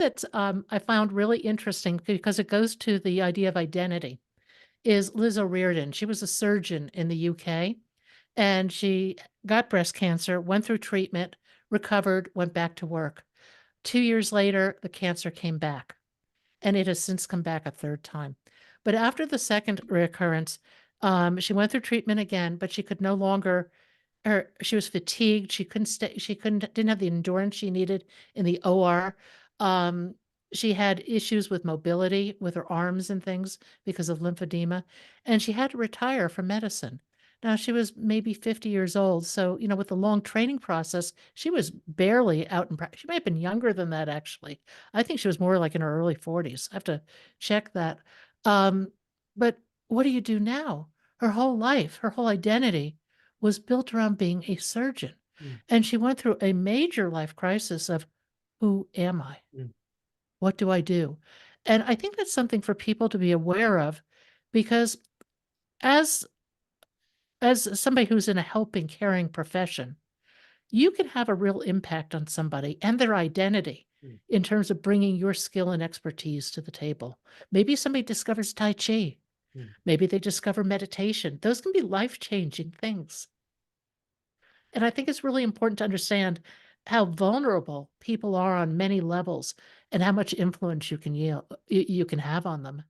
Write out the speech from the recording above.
That I found really interesting because it goes to the idea of identity is Liz O'Riordan. She was a surgeon in the UK, and she got breast cancer, went through treatment, recovered, went back to work. 2 years later, the cancer came back, and it has since come back a third time. But after the second recurrence, she went through treatment again, but she could no longer she was fatigued, she didn't have the endurance she needed in the OR. Um, she had issues with mobility with her arms and things because of lymphedema, and she had to retire from medicine. Now she was maybe 50 years old, so, with the long training process, she was barely out in she may have been younger than that, actually. I think she was more like in her early 40s. I have to check that. Um, but what do you do now? Her whole life, her whole identity was built around being a surgeon. Mm, And she went through a major life crisis of, "Who am I? mm, What do I do?" And I think that's something for people to be aware of because as as somebody who's in a helping, caring profession, you can have a real impact on somebody and their identity mm, in terms of bringing your skill and expertise to the table. Maybe somebody discovers Tai Chi. mm. Maybe they discover meditation. Those can be life-changing things. And I think it's really important to understand how vulnerable people are on many levels and how much influence you can have on them.